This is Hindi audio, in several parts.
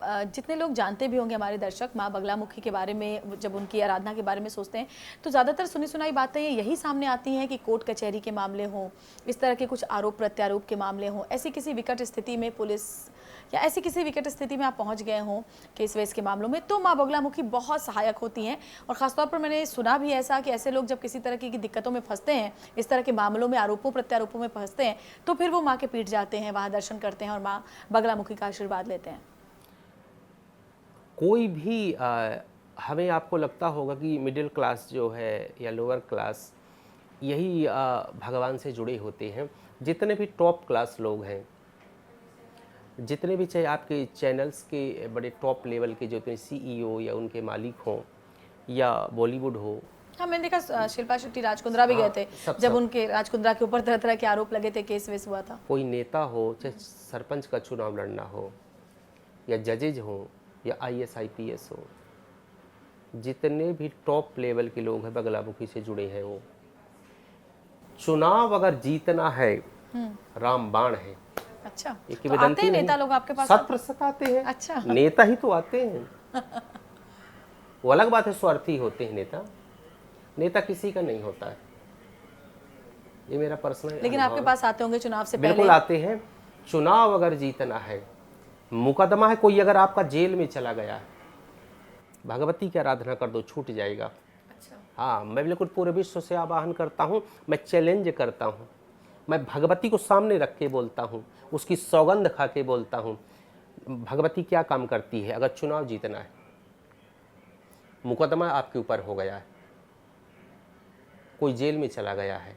जितने लोग जानते भी होंगे हमारे दर्शक माँ बगलामुखी के बारे में, जब उनकी आराधना के बारे में सोचते हैं तो ज़्यादातर सुनी सुनाई बातें यही सामने आती हैं कि कोर्ट कचहरी के मामले हों, इस तरह के कुछ आरोप प्रत्यारोप के मामले हों, ऐसी किसी विकट स्थिति में पुलिस या ऐसी किसी विकट स्थिति में आप पहुंच गए हों केस वेस के मामलों में, तो माँ बगलामुखी बहुत सहायक होती हैं। और ख़ासतौर पर मैंने सुना भी ऐसा कि ऐसे लोग जब किसी तरह की दिक्कतों में फंसते हैं, इस तरह के मामलों में आरोपों प्रत्यारोपों में फंसते हैं, तो फिर वो माँ के पीठ जाते हैं, वहाँ दर्शन करते हैं और माँ बगलामुखी का आशीर्वाद लेते हैं। कोई भी हमें आपको लगता होगा कि मिडिल क्लास जो है या लोअर क्लास यही भगवान से जुड़े होते हैं। जितने भी टॉप क्लास लोग हैं, जितने भी चाहे आपके चैनल्स के बड़े टॉप लेवल के जो CEO या उनके मालिक हों या बॉलीवुड हो, हाँ, मैंने देखा शिल्पा शेट्टी राजकुंद्रा भी गए थे, जब उनके राजकुंद्रा के ऊपर तरह तरह के आरोप लगे थे, केस वेस हुआ था। कोई नेता हो, चाहे सरपंच का चुनाव लड़ना हो या जजेज हो या IAS IPS हो, जितने भी टॉप लेवल के लोग हैं बगलामुखी से जुड़े हैं। वो चुनाव अगर जीतना है, रामबाण है। अच्छा, एक तो आते हैं नेता लोग आपके पास? 100% आते हैं। अच्छा, नेता ही तो आते हैं। वो अलग बात है, स्वार्थी होते हैं नेता। नेता किसी का नहीं होता है, ये मेरा पर्सनल। लेकिन आपके पास आते होंगे चुनाव से पहले? बिल्कुल आते हैं। चुनाव अगर जीतना है, मुकदमा है, कोई अगर आपका जेल में चला गया है, भगवती की आराधना कर दो, छूट जाएगा। अच्छा। हाँ, मैं बिल्कुल पूरे विश्व से आवाहन करता हूँ, मैं चैलेंज करता हूँ, मैं भगवती को सामने रख के बोलता हूँ, उसकी सौगंध खा के बोलता हूँ। भगवती क्या काम करती है? अगर चुनाव जीतना है, मुकदमा आपके ऊपर हो गया है, कोई जेल में चला गया है,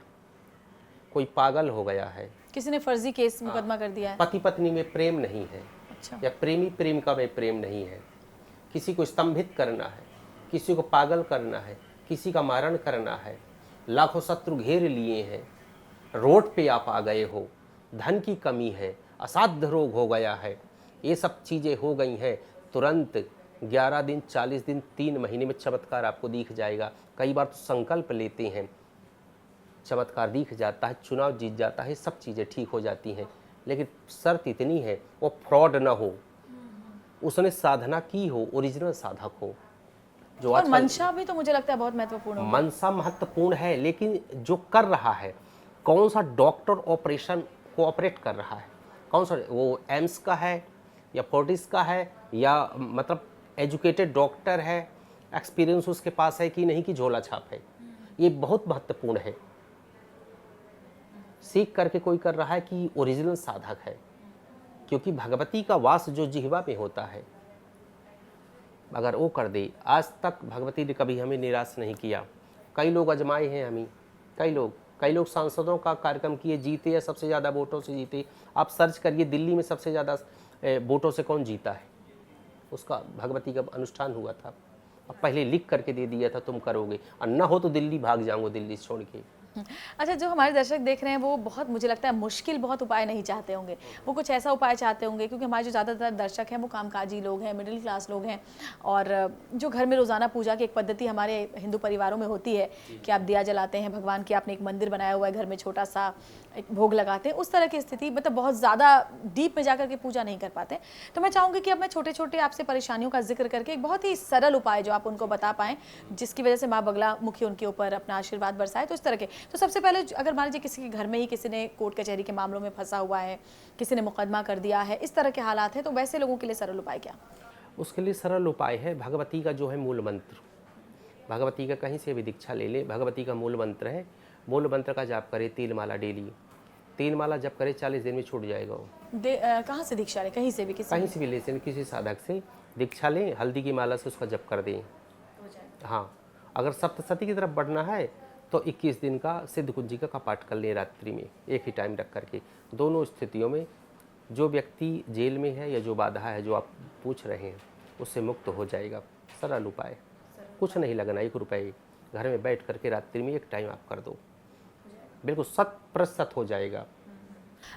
कोई पागल हो गया है, किसी ने फर्जी केस मुकदमा कर दिया है, पति पत्नी में प्रेम नहीं है, अच्छा, या प्रेमी प्रेमिका में प्रेम नहीं है, किसी को स्तंभित करना है, किसी को पागल करना है, किसी का मारण करना है, लाखों शत्रु घेर लिए हैं, रोड पे आप आ गए हो, धन की कमी है, असाध्य रोग हो गया है, ये सब चीज़ें हो गई हैं, तुरंत 11 दिन, 40 दिन, 3 महीने में चमत्कार आपको दिख जाएगा। कई बार तो संकल्प लेते हैं, चमत्कार दिख जाता है, चुनाव जीत जाता है, सब चीज़ें ठीक हो जाती हैं। लेकिन शर्त इतनी है, वो फ्रॉड ना हो, उसने साधना की हो, ओरिजिनल साधक हो। जो और मंशा भी तो मुझे लगता है बहुत महत्वपूर्ण है। मनसा महत्वपूर्ण है, लेकिन जो कर रहा है, कौन सा डॉक्टर ऑपरेशन कोऑपरेट कर रहा है, कौन सा, वो एम्स का है या फोर्टिस का है, या मतलब एजुकेटेड डॉक्टर है, एक्सपीरियंस उसके पास है कि नहीं, कि झोला छाप है, ये बहुत महत्वपूर्ण है। सीख करके कोई कर रहा है कि ओरिजिनल साधक है, क्योंकि भगवती का वास जो जिह्वा में होता है, अगर वो कर दे। आज तक भगवती ने कभी हमें निराश नहीं किया। कई लोग आजमाए हैं हमें, कई लोग सांसदों का कार्यक्रम किए, जीते या सबसे ज़्यादा वोटों से जीते। आप सर्च करिए दिल्ली में सबसे ज़्यादा वोटों से कौन जीता है, उसका भगवती का अनुष्ठान हुआ था। अब पहले लिख करके दे दिया था तुम करोगे, और न हो तो दिल्ली भाग जाऊँगा, दिल्ली छोड़ के। अच्छा, जो हमारे दर्शक देख रहे हैं वो बहुत, मुझे लगता है मुश्किल बहुत उपाय नहीं चाहते होंगे, वो कुछ ऐसा उपाय चाहते होंगे, क्योंकि हमारे जो ज़्यादातर दर्शक हैं वो कामकाजी लोग हैं, मिडिल क्लास लोग हैं, और जो घर में रोज़ाना पूजा की एक पद्धति हमारे हिंदू परिवारों में होती है कि आप दिया जलाते हैं भगवान की, आपने एक मंदिर बनाया हुआ है घर में, छोटा सा एक भोग लगाते हैं, उस तरह की स्थिति, मतलब बहुत ज़्यादा डीप में जाकर के पूजा नहीं कर पाते। तो मैं चाहूँगी कि अब मैं छोटे छोटे आपसे परेशानियों का जिक्र करके एक बहुत ही सरल उपाय जो आप उनको बता पाएँ, जिसकी वजह से माँ बगलामुखी उनके ऊपर अपना आशीर्वाद बरसाए। तो इस तरह के, तो सबसे पहले अगर मान लीजिए किसी के घर में ही किसी ने कोर्ट कचहरी के मामलों में फंसा हुआ है, किसी ने मुकदमा कर दिया है, इस तरह के हालात हैं, तो वैसे लोगों के लिए सरल उपाय क्या? उसके लिए सरल उपाय है भगवती का जो है मूल मंत्र। भगवती का कहीं से भी दीक्षा ले ले, भगवती का मूल मंत्र है, मूल मंत्र का जाप करे, 3 माला डेली, 3 माला जप करे, 40 दिन में छूट जाएगा वो। कहाँ से दीक्षा ले? कहीं से भी, कहीं से भी ले सकते, किसी साधक से दीक्षा लें, हल्दी की माला से उसका जप कर दें। हाँ, अगर सप्तशती की तरफ बढ़ना है तो 21 दिन का सिद्ध कुंजिका का पाठ कर लें रात्रि में, एक ही टाइम रख करके। दोनों स्थितियों में जो व्यक्ति जेल में है या जो बाधा है जो आप पूछ रहे हैं, उससे मुक्त हो जाएगा। सरल उपाय, कुछ नहीं लगना, 1 रुपये घर में बैठ करके रात्रि में एक टाइम आप कर दो, बिल्कुल 100% हो जाएगा।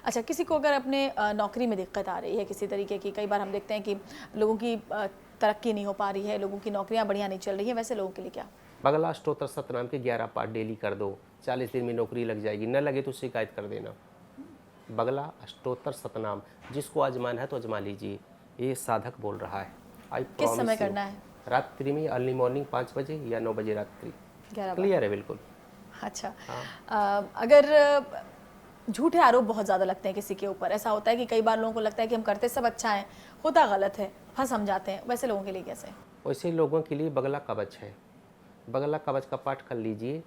अच्छा, किसी को अगर अपने नौकरी में दिक्कत आ रही है किसी तरीके की, कई बार हम देखते हैं कि लोगों की तरक्की नहीं हो पा रही है, लोगों की नौकरियां बढ़िया नहीं चल रही है, वैसे लोगों के लिए क्या? बगला अष्टोत्तर सतनाम के 11 पाठ डेली कर दो, 40 दिन में नौकरी लग जाएगी। न लगे तो शिकायत कर देना। बगला अष्टोत्तर सतनाम जिसको आजमाना है तो आजमा लीजिए, ये साधक बोल रहा है। आई किस समय प्रॉमिस यू, करना है? रात्रि में, अर्ली मॉर्निंग 5 बजे या 9 बजे रात्रि। 11 क्लियर है बिल्कुल। अच्छा। हाँ। अगर झूठे आरोप बहुत ज़्यादा लगते हैं किसी के ऊपर, ऐसा होता है कि कई बार लोगों को लगता है कि हम करते सब अच्छा है, होता गलत है, फंस हम जाते हैं, वैसे लोगों के लिए कैसे? वैसे लोगों के लिए बगला कवच है। बगला कवच का पाठ कर लीजिए।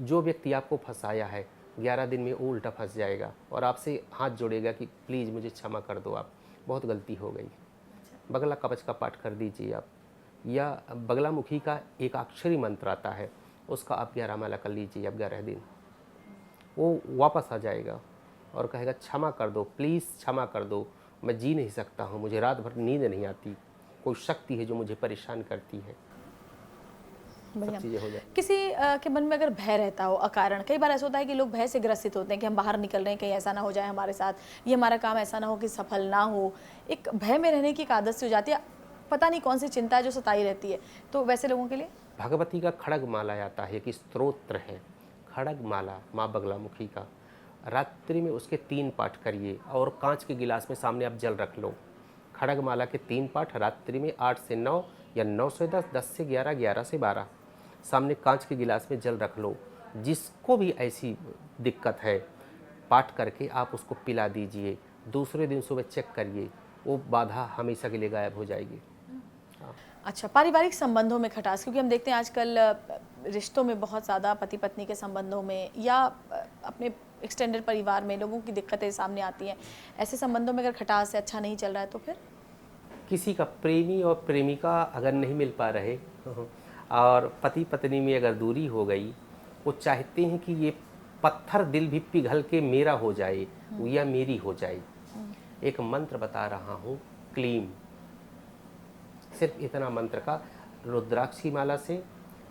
जो व्यक्ति आपको फंसाया है 11 दिन में वो उल्टा फंस जाएगा और आपसे हाथ जोड़ेगा कि प्लीज़ मुझे क्षमा कर दो, आप बहुत गलती हो गई। बगला कवच का पाठ कर दीजिए आप, या बगलामुखी का एक अक्षरी मंत्र आता है, उसका आप 11 माला कर लीजिए आप 11 दिन। वो वापस आ जाएगा और कहेगा क्षमा कर दो, प्लीज़ क्षमा कर दो, मैं जी नहीं सकता हूँ, मुझे रात भर नींद नहीं आती, कोई शक्ति है जो मुझे परेशान करती है। सब चीज़ें हो जाए। किसी के मन में अगर भय रहता हो अकारण, कई बार ऐसा होता है कि लोग भय से ग्रसित होते हैं कि हम बाहर निकल रहे हैं, कहीं ऐसा ना हो जाए हमारे साथ, ये हमारा काम ऐसा ना हो कि सफल ना हो, एक भय में रहने की एक आदत सी हो जाती है, पता नहीं कौन सी चिंता है जो सताई रहती है, तो वैसे लोगों के लिए? भगवती का खड़ग माला आता है कि स्तोत्र है, खड़ग माला माँ बगलामुखी का। रात्रि में उसके 3 पाठ करिए और कांच के गिलास में सामने आप जल रख लो। खड़ग माला के 3 पाठ रात्रि में 8 से 9 या 9 से 10, 10 से 11, 11 से 12 सामने कांच के गिलास में जल रख लो। जिसको भी ऐसी दिक्कत है, पाठ करके आप उसको पिला दीजिए। दूसरे दिन सुबह चेक करिए, वो बाधा हमेशा के लिए गायब हो जाएगी। अच्छा, पारिवारिक संबंधों में खटास, क्योंकि हम देखते हैं आजकल रिश्तों में बहुत ज़्यादा, पति पत्नी के संबंधों में या अपने एक्सटेंडेड परिवार में लोगों की दिक्कतें सामने आती हैं, ऐसे संबंधों में अगर खटास है, अच्छा नहीं चल रहा है, तो फिर किसी का प्रेमी और प्रेमिका अगर नहीं मिल पा रहे और पति पत्नी में अगर दूरी हो गई, वो चाहते हैं कि ये पत्थर दिल भी पिघल के मेरा हो जाए या मेरी हो जाए। एक मंत्र बता रहा हूँ, क्लीम, सिर्फ इतना मंत्र का रुद्राक्ष की माला से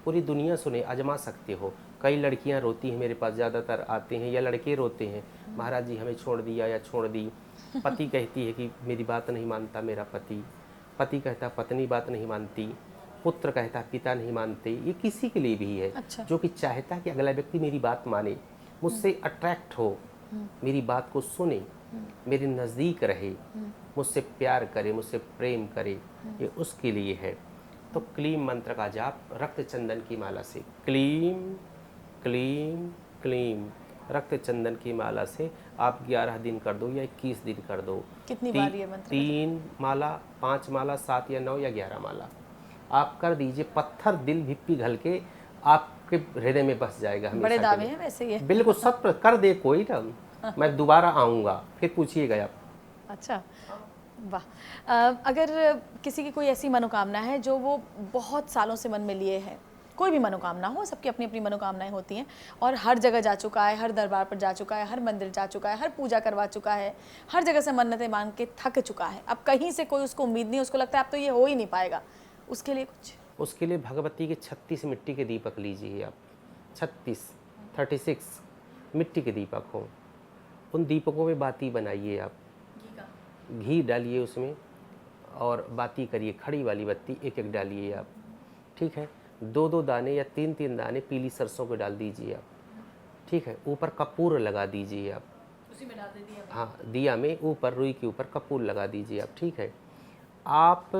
पूरी दुनिया सुने, आजमा सकते हो। कई लड़कियां रोती हैं, मेरे पास ज़्यादातर आते हैं, या लड़के रोते हैं, महाराज जी हमें छोड़ दिया या छोड़ दी। पति कहती है कि मेरी बात नहीं मानता मेरा पति, पति कहता पत्नी बात नहीं मानती, पुत्र कहता पिता नहीं मानते। ये किसी के लिए भी है। अच्छा। जो कि चाहता है कि अगला व्यक्ति मेरी बात माने, मुझसे अट्रैक्ट हो, मेरी बात को सुने, मेरे नज़दीक रहे, मुझसे प्यार करे, मुझसे प्रेम करे, ये उसके लिए है। तो क्लीम मंत्र का जाप रक्त चंदन की माला से, क्लीम क्लीम क्लीम, रक्त चंदन की माला से आप 11 दिन कर दो या 21 दिन कर दो। कितनी बार ये मंत्र? 3 माला, 5 माला, 7 या 9 या 11 माला आप कर दीजिए। पत्थर दिल भी पिघल के आपके हृदय में बस जाएगा हमेशा बड़े के दावे लिए। हैं वैसे ये। बिल्कुल सत कर दे कोई ना, मैं दोबारा आऊँगा, फिर पूछिएगा आप। अच्छा, वाह। अगर किसी की कोई ऐसी मनोकामना है जो वो बहुत सालों से मन में लिए है, कोई भी मनोकामना हो, सबकी अपनी अपनी मनोकामनाएं होती हैं, और हर जगह जा चुका है, हर दरबार पर जा चुका है, हर मंदिर जा चुका है, हर पूजा करवा चुका है, हर जगह से मन्नतें मांग के थक चुका है, अब कहीं से कोई उसको उम्मीद नहीं, उसको लगता है अब तो ये हो ही नहीं पाएगा, उसके लिए कुछ? उसके लिए भगवती के 36 मिट्टी के दीपक लीजिए आप। 36 मिट्टी के दीपक हो, उन दीपकों में बाती बनाइए आप, घी डालिए उसमें और बाती करिए, खड़ी वाली बत्ती एक एक डालिए आप, ठीक है। 2-2 दाने या 3-3 दाने पीली सरसों के डाल दीजिए आप, ठीक है। ऊपर कपूर लगा दीजिए आप, उसी में डाल देती है। हाँ, दिया में ऊपर रुई के ऊपर कपूर लगा दीजिए आप, ठीक है। आप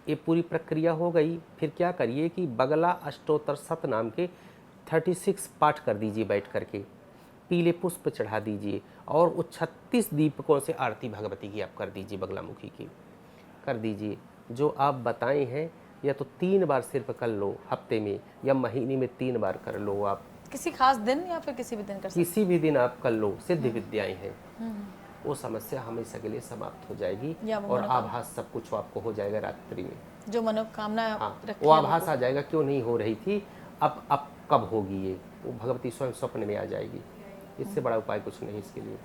ये पूरी प्रक्रिया हो गई, फिर क्या करिए कि बगला अष्टोत्तर शत नाम के 36 पाठ कर दीजिए बैठ करके, पीले पुष्प चढ़ा दीजिए और वो 36 दीपकों से आरती भगवती की आप कर दीजिए, बगलामुखी की कर दीजिए। जो आप बताए हैं या तो 3 बार सिर्फ कर लो हफ्ते में, या महीने में 3 बार कर लो आप। किसी खास दिन या फिर किसी भी दिन कर सकते? किसी भी दिन आप कर लो, सिद्ध विद्याएं हैं, वो समस्या हमेशा के लिए समाप्त हो जाएगी या वो और आभास सब कुछ आपको हो जाएगा रात्रि में। जो मनोकामना हाँ, रखी वो है आभास आ जाएगा, क्यों नहीं हो रही थी, अब कब होगी ये, वो भगवती स्वयं स्वप्न में आ जाएगी। इससे बड़ा उपाय कुछ नहीं इसके लिए।